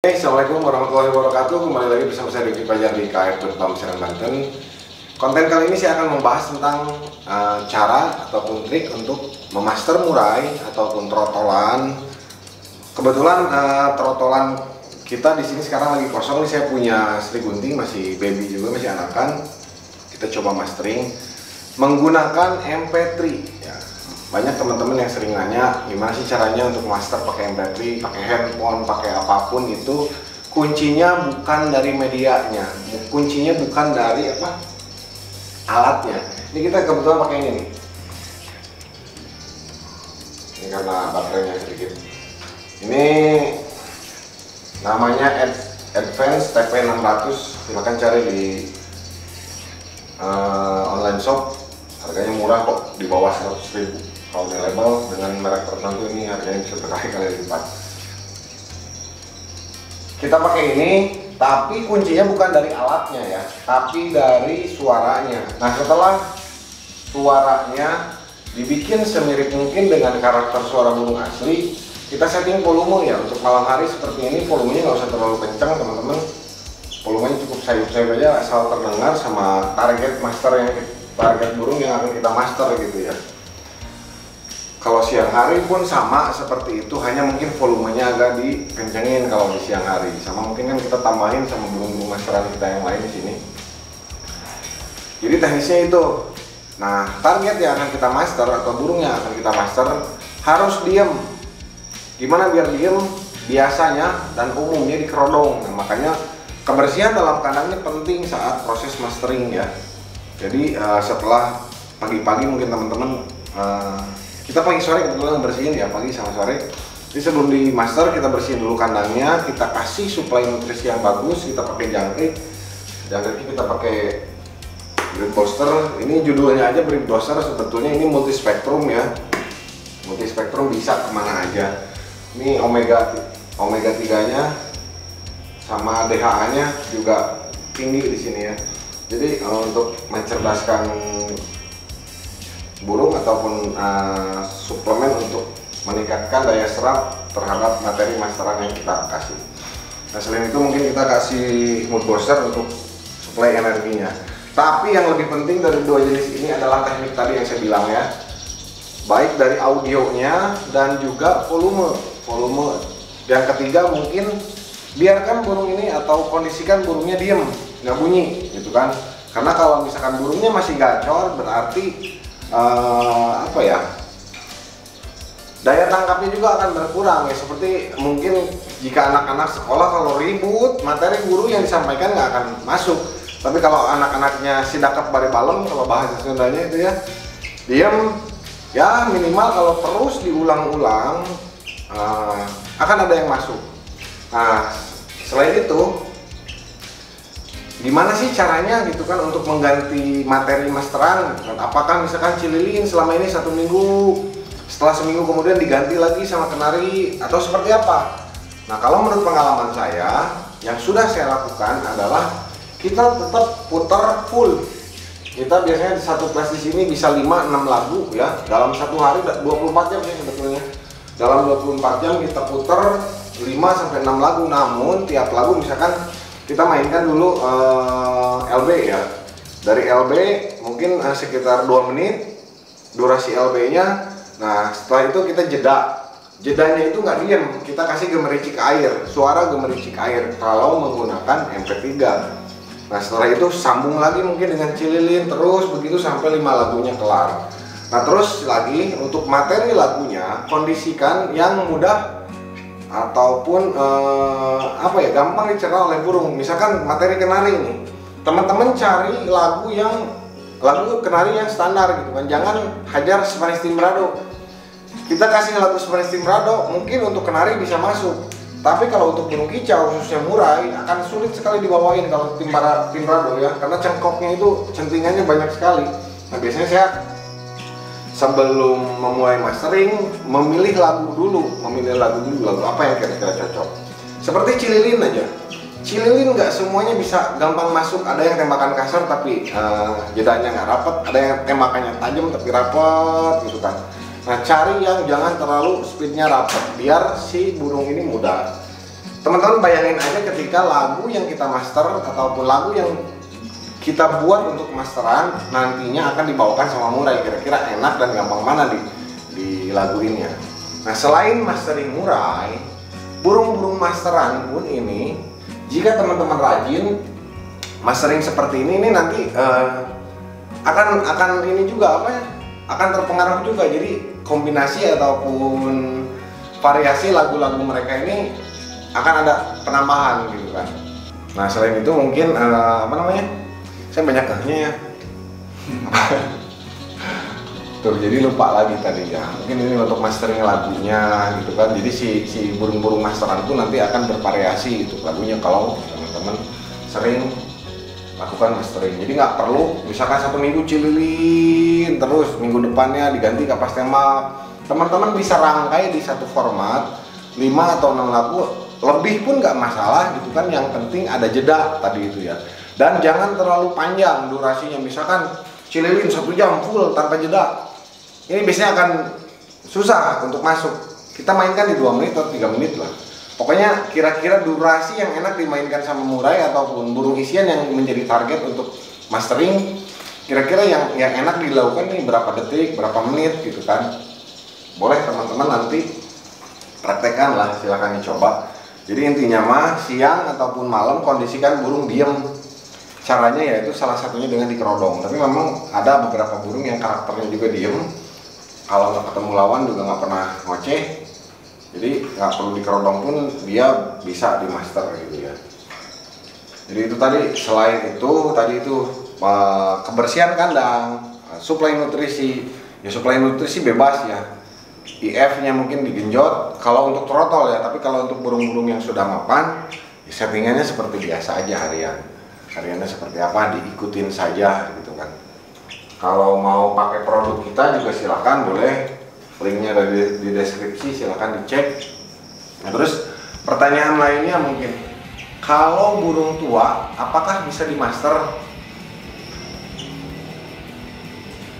Assalamualaikum warahmatullahi wabarakatuh. Kembali lagi bersama saya Riki Fajar di KF.Pam Serang Banten. Konten kali ini saya akan membahas tentang cara ataupun trik untuk memaster murai ataupun trotolan. Kebetulan trotolan kita di sini sekarang lagi kosong nih. Saya punya Sri Gunting, masih baby juga, masih anakan. Kita coba mastering menggunakan MP3 ya. Banyak teman-teman yang sering nanya gimana sih caranya untuk master pakai MP3, pakai handphone, pakai apapun itu. Kuncinya bukan dari medianya, kuncinya bukan dari alatnya. Ini kita kebetulan pakai ini nih. Ini karena baterainya sedikit. Ini namanya Advance TP600. Silahkan cari di online shop. Harganya murah kok, di bawah 100.000. Kalau di label dengan merek tertentu ini harganya bisa berkali-kali lipat. Kita pakai ini, tapi kuncinya bukan dari alatnya ya, tapi dari suaranya. Nah, setelah suaranya dibikin semirip mungkin dengan karakter suara burung asli, kita setting volume ya. Untuk malam hari seperti ini volumenya nggak usah terlalu kencang teman-teman. Volumenya cukup sayup-sayup aja, asal terdengar sama target burung yang akan kita master gitu ya. Kalau siang hari pun sama seperti itu, hanya mungkin volumenya agak dikencengin kalau di siang hari. Sama mungkin kan kita tambahin sama burung-burung masteran kita yang lain di sini. Jadi teknisnya itu. Nah, target yang akan kita master atau burung yang akan kita master harus diem. Gimana biar diem? Biasanya dan umumnya di kerodong. Nah, makanya kebersihan dalam kandangnya penting saat proses mastering ya. Jadi setelah pagi-pagi mungkin teman-teman kita pagi sore kebetulan bersihin ya, pagi sama sore. Jadi sebelum di master kita bersihin dulu kandangnya, kita kasih suplai nutrisi yang bagus, kita pakai jangkrik kita pakai breed booster. Ini judulnya aja breed booster, sebetulnya ini multi spektrum ya. Multi spektrum bisa kemana aja. Ini omega 3 nya sama DHA nya juga tinggi di sini ya. Jadi untuk mencerdaskan burung ataupun suplemen untuk meningkatkan daya serap terhadap materi masteran yang kita kasih. Nah, selain itu mungkin kita kasih mood booster untuk suplai energinya. Tapi yang lebih penting dari dua jenis ini adalah teknik tadi yang saya bilang ya. Baik dari audionya dan juga volume. Yang ketiga mungkin biarkan burung ini atau kondisikan burungnya diem, nggak bunyi gitu kan. Karena kalau misalkan burungnya masih gacor berarti daya tangkapnya juga akan berkurang ya. Seperti mungkin jika anak-anak sekolah kalau ribut, materi guru yang disampaikan nggak akan masuk. Tapi kalau anak-anaknya sidakat bare balem, kalau bahasa Sundanya itu ya, diam ya, minimal kalau terus diulang-ulang akan ada yang masuk. Nah, selain itu gimana sih caranya gitu kan untuk mengganti materi masteran? Apakah misalkan cililin selama ini 1 minggu, setelah seminggu kemudian diganti lagi sama kenari, atau seperti apa? Nah, kalau menurut pengalaman saya yang sudah saya lakukan adalah kita tetap putar full. Kita biasanya di satu kelas di sini bisa 5-6 lagu ya dalam satu hari, 24 jam sih sebetulnya. Dalam 24 jam kita putar 5-6 lagu, namun tiap lagu misalkan kita mainkan dulu LB ya. Dari LB mungkin sekitar 2 menit durasi LB nya. Nah, setelah itu kita jedanya itu nggak diem, kita kasih gemericik air, suara gemericik air kalau menggunakan MP3. Nah, setelah itu sambung lagi mungkin dengan cililin, terus begitu sampai 5 lagunya kelar. Nah, terus lagi untuk materi lagunya kondisikan yang mudah ataupun gampang dicerna oleh burung. Misalkan materi kenari nih, teman-teman cari lagu kenari yang standar gitu kan, jangan hajar Spanish Timbrado. Kita kasih lagu Spanish Timbrado mungkin untuk kenari bisa masuk, tapi kalau untuk burung kicau khususnya murai akan sulit sekali dibawain kalau Timbrado ya, karena cengkoknya itu centingannya banyak sekali. Nah, biasanya saya sebelum memulai mastering memilih lagu dulu, lagu apa yang kira-kira cocok. Seperti cililin aja, cililin nggak semuanya bisa gampang masuk. Ada yang tembakan kasar tapi jedanya nggak rapet, ada yang tembakannya tajam tapi rapet gitu kan. Nah, cari yang jangan terlalu speednya rapet biar si burung ini mudah Teman-teman bayangin aja ketika lagu yang kita master ataupun lagu yang kita buat untuk masteran nantinya akan dibawakan sama Murai, kira-kira enak dan gampang mana di laguinnya. Nah, selain mastering Murai, burung-burung masteran pun ini, jika teman-teman rajin mastering seperti ini nanti akan ini juga apa ya? Akan terpengaruh juga. Jadi kombinasi ataupun variasi lagu-lagu mereka ini akan ada penambahan gitu kan. Nah, selain itu mungkin apa namanya? Saya banyak ya. Tuh, jadi lupa lagi tadi ya. Mungkin ini untuk mastering lagunya gitu kan. Jadi si burung-burung masteran itu nanti akan bervariasi itu lagunya kalau teman-teman sering lakukan mastering. Jadi nggak perlu misalkan 1 minggu cililin terus, minggu depannya diganti kapas tembak. Teman-teman bisa rangkai di satu format 5 atau 6 lagu, lebih pun nggak masalah gitu kan. Yang penting ada jeda tadi itu ya. Dan jangan terlalu panjang durasinya, misalkan cililin 1 jam full tanpa jeda. Ini biasanya akan susah untuk masuk. Kita mainkan di 2 menit atau 3 menit lah. Pokoknya kira-kira durasi yang enak dimainkan sama Murai ataupun burung isian yang menjadi target untuk mastering, kira-kira yang enak dilakukan nih berapa detik, berapa menit gitu kan. Boleh teman-teman nanti praktekkan lah, silahkan dicoba. Jadi intinya mah siang ataupun malam kondisikan burung diem. Caranya yaitu salah satunya dengan dikerodong. Tapi memang ada beberapa burung yang karakternya juga diem. Kalau nggak ketemu lawan juga nggak pernah ngoceh. Jadi nggak perlu dikerodong pun dia bisa dimaster gitu ya. Jadi itu tadi, selain itu tadi itu kebersihan kandang, suplai nutrisi. Ya suplai nutrisi bebas ya. IF-nya mungkin digenjot kalau untuk trotol ya, tapi kalau untuk burung-burung yang sudah mapan, ya settingannya seperti biasa aja hariannya seperti apa diikutin saja gitu kan. Kalau mau pakai produk kita juga silakan, boleh, linknya ada di deskripsi, silakan dicek. Nah, terus pertanyaan lainnya mungkin, kalau burung tua apakah bisa dimaster?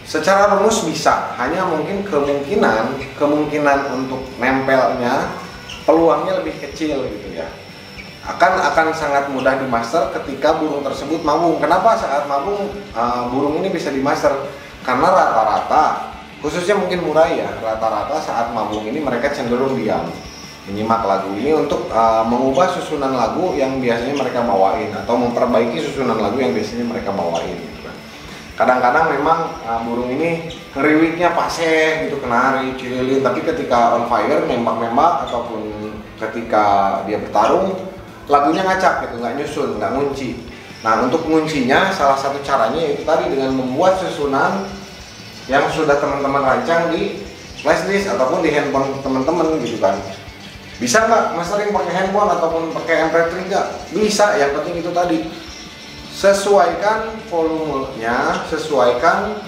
Secara rumus bisa, hanya mungkin kemungkinan untuk nempelnya peluangnya lebih kecil gitu ya. Akan sangat mudah dimaster ketika burung tersebut mabung. Kenapa saat mabung burung ini bisa dimaster? Karena rata-rata, khususnya mungkin Murai ya, rata-rata saat mabung ini mereka cenderung diam, menyimak lagu ini untuk mengubah susunan lagu yang biasanya mereka bawain atau memperbaiki susunan lagu yang biasanya mereka bawain gitu kan. Kadang-kadang memang burung ini ngeriwiknya paseh gitu, kenari, cililin, tapi ketika on fire nembak-nembak ataupun ketika dia bertarung lagunya ngacak gitu, nggak nyusun, nggak ngunci. Nah, untuk nguncinya salah satu caranya yaitu tadi dengan membuat susunan yang sudah teman-teman rancang di flash disk ataupun di handphone teman-teman gitu kan. Bisa nggak mastering pakai handphone ataupun pakai MP3? Nggak bisa, yang penting itu tadi sesuaikan volumenya, sesuaikan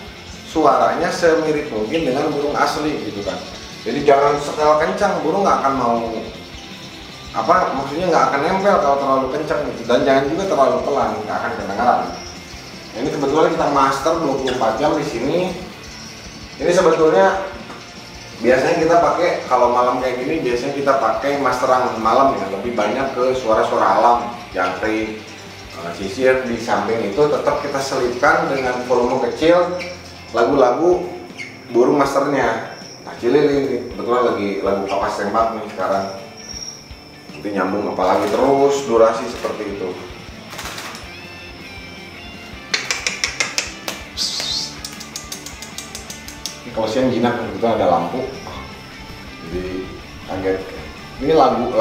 suaranya semirip mungkin dengan burung asli gitu kan. Jadi jangan setel kencang, burung nggak akan mau maksudnya nggak akan nempel kalau terlalu kencang gitu, dan jangan juga terlalu pelan, nggak akan kedengaran. Nah, ini kebetulan kita master 24 jam di sini. Ini sebetulnya biasanya kita pakai kalau malam kayak gini, biasanya kita pakai masteran malam ya, lebih banyak ke suara-suara alam, jangkrik, sisir. Di samping itu tetap kita selipkan dengan volume kecil lagu-lagu burung masternya. Nah, cililin kebetulan lagi lagu kapas tembak nih sekarang. Nanti nyambung apalagi terus durasi seperti itu. Ini kalau siang jinak itu ada lampu, jadi kaget. Ini lagu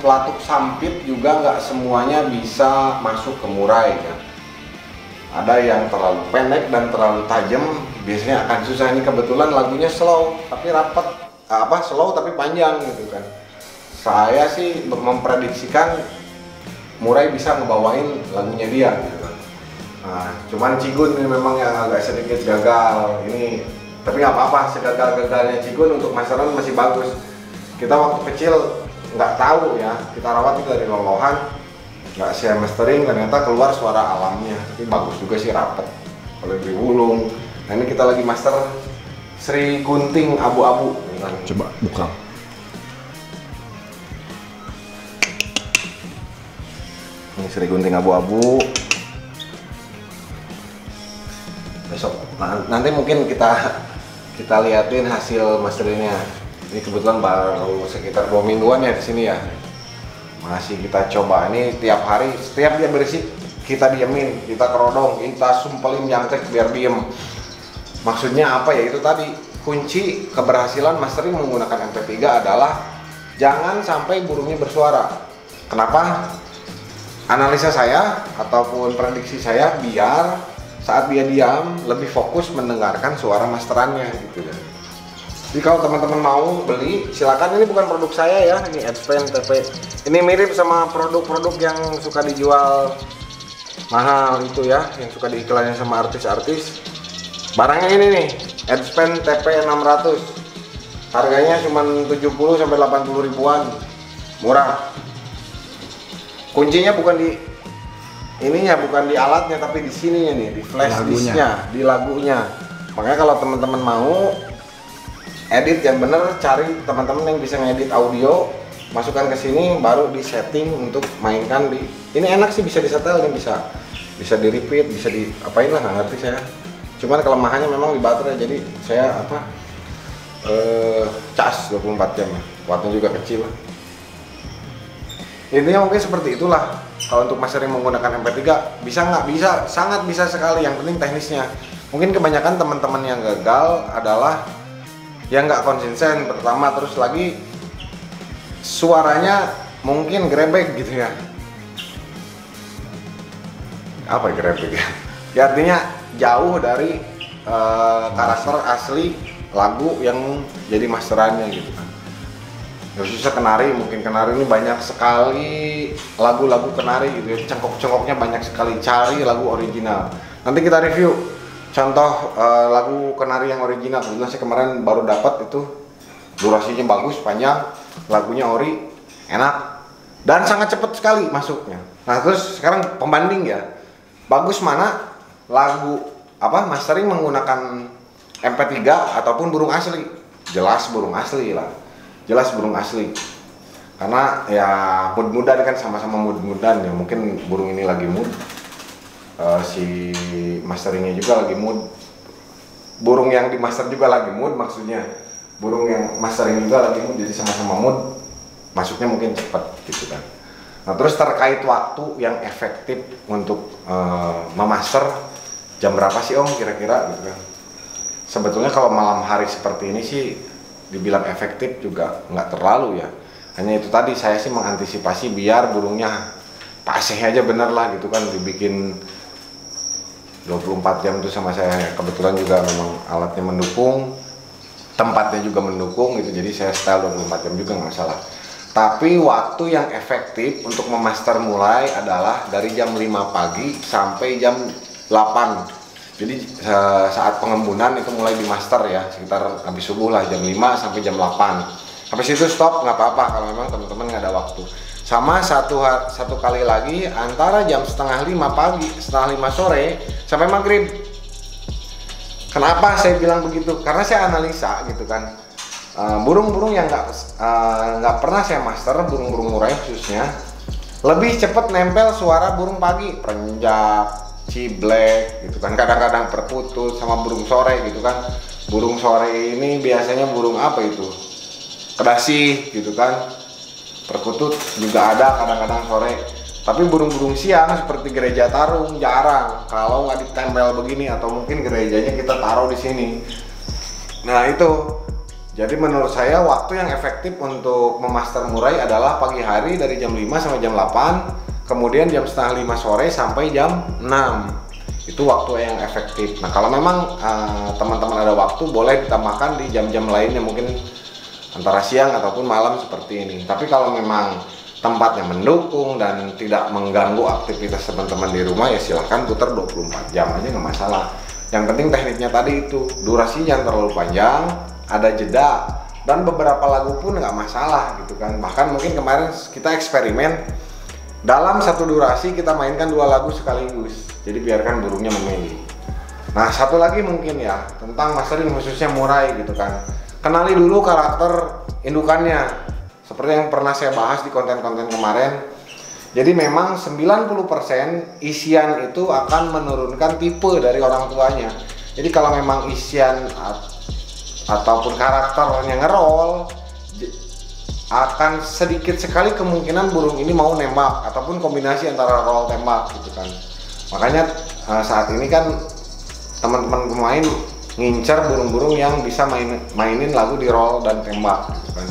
pelatuk sampit juga nggak semuanya bisa masuk ke Murai ya. Ada yang terlalu pendek dan terlalu tajam, biasanya akan susah. Ini kebetulan lagunya slow tapi rapat, slow tapi panjang gitu kan. Saya sih memprediksikan Murai bisa ngebawain lagunya dia gitu kan. Nah, cuman Cigun ini memang yang agak sedikit gagal ini, tapi nggak apa-apa, segagal-gagalnya Cigun untuk masteran masih bagus. Kita waktu kecil nggak tahu ya, kita rawat itu dari lolohan, nggak saya mastering, ternyata keluar suara alamnya, tapi bagus juga sih, rapet oleh beri wulung. Nah, ini kita lagi master Sri Gunting Abu-Abu. Coba buka. Ini seri gunting abu-abu. Besok nanti mungkin kita liatin hasil masterinnya. Ini kebetulan baru sekitar 2 mingguan ya di sini ya. Masih kita coba. Ini tiap hari, setiap dia berisik kita diemin, kita kerodong, kita sumpelin jangkrik biar diem. Maksudnya apa ya? Itu tadi kunci keberhasilan mastering menggunakan MP3 adalah jangan sampai burungnya bersuara. Kenapa? Analisa saya ataupun prediksi saya biar saat dia diam lebih fokus mendengarkan suara masterannya gitu ya. Jadi kalau teman-teman mau beli silakan, ini bukan produk saya ya, ini Edgepen TP. Ini mirip sama produk-produk yang suka dijual mahal itu ya, yang suka diiklanin sama artis-artis. Barangnya ini nih, Edgepen TP 600. Harganya cuma 70 sampai 80 ribuan. Murah. Kuncinya bukan di ininya, bukan di alatnya, tapi di sininya nih, di flash disknya, di lagunya. Makanya kalau teman-teman mau edit yang bener, cari teman-teman yang bisa ngedit audio, masukkan ke sini, baru di setting untuk mainkan di. Ini enak sih, bisa disetel nih, bisa di repeat, bisa di apain lah, nggak ngerti saya. Cuman kelemahannya memang di baterai, jadi saya cas 24 jam, wattnya juga kecil. Intinya mungkin seperti itulah. Kalau untuk mastering menggunakan MP3 bisa nggak? Bisa, sangat bisa sekali. Yang penting teknisnya. Mungkin kebanyakan teman-teman yang gagal adalah yang nggak konsisten pertama, terus lagi suaranya mungkin grebek gitu ya. Apa grebek ya? Ya artinya jauh dari karakter asli lagu yang jadi masterannya gitu kan. Khususnya Kenari, mungkin Kenari ini banyak sekali lagu-lagu Kenari gitu ya, cengkok-cengkoknya banyak sekali. Cari lagu original, nanti kita review contoh lagu Kenari yang original. Kebetulan saya kemarin baru dapat itu, durasinya bagus, panjang, lagunya ori, enak, dan sangat cepat sekali masuknya. Nah terus sekarang pembanding ya, bagus mana lagu mastering menggunakan MP3 ataupun burung asli. Jelas burung asli lah, jelas burung asli, karena ya mood-moodan kan, sama-sama mood-moodan ya. Mungkin burung ini lagi mood, si masteringnya juga lagi mood, burung yang dimaster juga lagi mood, maksudnya burung yang mastering juga lagi mood, jadi sama-sama mood, masuknya mungkin cepat gitu kan. Nah terus terkait waktu yang efektif untuk memaster, jam berapa sih Om kira-kira gitu kan. Sebetulnya kalau malam hari seperti ini sih dibilang efektif juga nggak terlalu ya. Hanya itu tadi, saya sih mengantisipasi biar burungnya pasih aja bener lah gitu kan, dibikin 24 jam itu sama saya. Kebetulan juga memang alatnya mendukung, tempatnya juga mendukung gitu, jadi saya style 24 jam juga nggak masalah. Tapi waktu yang efektif untuk memaster mulai adalah dari jam 5 pagi sampai jam 8. Jadi saat pengembunan itu mulai di master ya, sekitar habis subuh lah, jam 5 sampai jam 8. Habis itu stop, nggak apa-apa kalau memang teman-teman nggak ada waktu. Sama satu kali lagi antara jam setengah 5 pagi, setengah 5 sore sampai maghrib. Kenapa saya bilang begitu? Karena saya analisa gitu kan, burung-burung yang nggak pernah saya master, burung-burung murai khususnya, lebih cepat nempel suara burung pagi, perenjak, ciblek gitu kan, kadang-kadang perkutut, sama burung sore gitu kan. Burung sore ini biasanya burung apa itu, kedasi gitu kan, perkutut juga ada kadang-kadang sore. Tapi burung-burung siang seperti gereja tarung jarang kalau nggak ditempel begini, atau mungkin gerejanya kita taruh di sini. Nah itu, jadi menurut saya waktu yang efektif untuk memaster murai adalah pagi hari dari jam 5 sampai jam 8, kemudian jam setengah 5 sore sampai jam 6. Itu waktu yang efektif. Nah kalau memang teman-teman ada waktu, boleh ditambahkan di jam-jam lainnya, mungkin antara siang ataupun malam seperti ini. Tapi kalau memang tempatnya mendukung dan tidak mengganggu aktivitas teman-teman di rumah, ya silahkan putar 24 jam aja, nggak masalah. Yang penting tekniknya tadi itu, durasi jangan terlalu panjang, ada jeda, dan beberapa lagu pun nggak masalah gitu kan. Bahkan mungkin kemarin kita eksperimen, dalam satu durasi kita mainkan 2 lagu sekaligus, jadi biarkan burungnya memilih. Nah satu lagi mungkin ya, tentang mastering khususnya murai gitu kan, kenali dulu karakter indukannya. Seperti yang pernah saya bahas di konten-konten kemarin, Jadi memang 90% isian itu akan menurunkan tipe dari orang tuanya. Jadi kalau memang isian ataupun karakternya ngerol, akan sedikit sekali kemungkinan burung ini mau nembak ataupun kombinasi antara roll tembak gitu kan. Makanya saat ini kan teman-teman pemain ngincer burung-burung yang bisa mainin lagu di roll dan tembak gitu kan.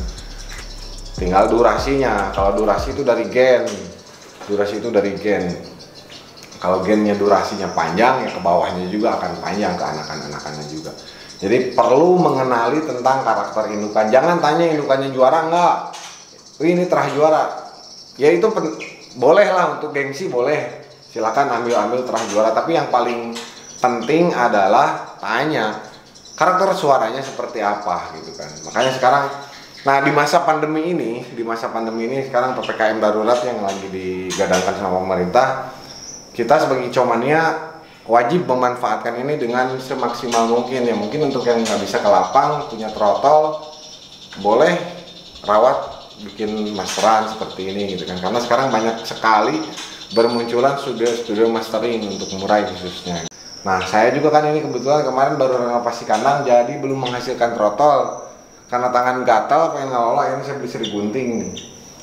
Tinggal durasinya. Kalau durasi itu dari gen. Kalau gennya durasinya panjang, ya ke bawahnya juga akan panjang, ke anakan-anakannya juga. Jadi perlu mengenali tentang karakter indukan. Jangan tanya indukannya juara enggak. Ini terah juara. Ya itu boleh lah, untuk gengsi boleh. Silakan ambil terah juara. Tapi yang paling penting adalah tanya karakter suaranya seperti apa gitu kan. Makanya sekarang, nah di masa pandemi ini sekarang PPKM darurat yang lagi digadangkan sama pemerintah, kita sebagai Comania wajib memanfaatkan ini dengan semaksimal mungkin ya. Mungkin untuk yang nggak bisa ke lapang, punya trotol, boleh rawat bikin masteran seperti ini gitu kan. Karena sekarang banyak sekali bermunculan studio mastering untuk murai khususnya. Nah saya juga kan ini kebetulan kemarin baru renovasi kandang, jadi belum menghasilkan trotol. Karena tangan gatal pengen ngelola, ini saya beli seri gunting nih.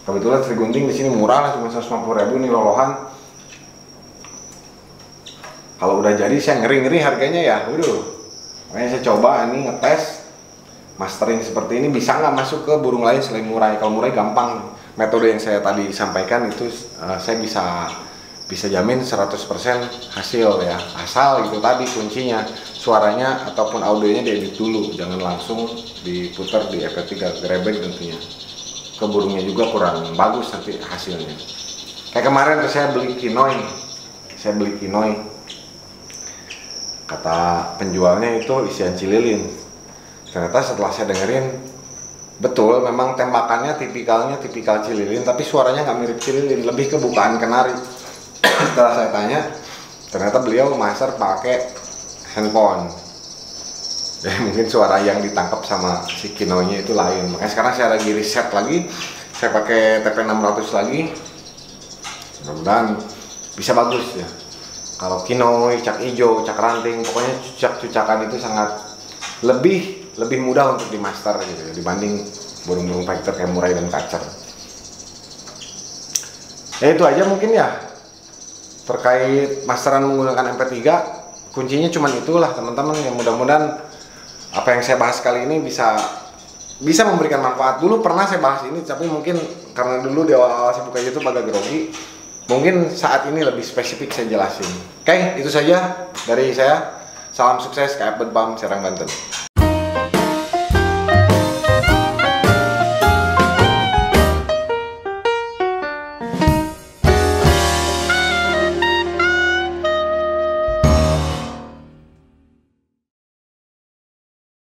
Kebetulan seri gunting di sini murah lah, cuma 150.000 nih lolohan. Kalau udah jadi saya ngeri harganya ya, waduh. Makanya saya coba ini ngetes mastering seperti ini bisa nggak masuk ke burung lain selain murai. Kalau murai gampang, metode yang saya tadi sampaikan itu saya bisa jamin 100% hasil ya. Asal itu tadi kuncinya, suaranya ataupun audionya diedit dulu, jangan langsung diputar di EP3 grebek tentunya. Ke burungnya juga kurang bagus nanti hasilnya. Kayak kemarin tuh saya beli kinoi. Kata penjualnya itu isian cililin. Ternyata setelah saya dengerin, betul memang tembakannya tipikal cililin, tapi suaranya nggak mirip cililin, lebih ke bukaan kenari. Setelah saya tanya, ternyata beliau master pakai handphone. Jadi mungkin suara yang ditangkap sama si kinonya itu lain. Makanya sekarang saya lagi riset lagi, saya pakai TP600 lagi. Mudah-mudahan bisa bagus ya. Kalau kinoi, cak ijo, cak ranting, pokoknya cucakan itu sangat lebih mudah untuk dimaster gitu dibanding burung-burung fighter kayak murai dan kacer. Ya itu aja mungkin ya terkait masteran menggunakan MP3. Kuncinya cuman itulah teman-teman, yang mudah-mudahan apa yang saya bahas kali ini bisa memberikan manfaat. Dulu pernah saya bahas ini, tapi mungkin karena dulu di awal-awal saya buka YouTube agak grogi, mungkin saat ini lebih spesifik saya jelasin. Oke, itu saja dari saya. Salam sukses, KF Bedbam, Serang, Banten.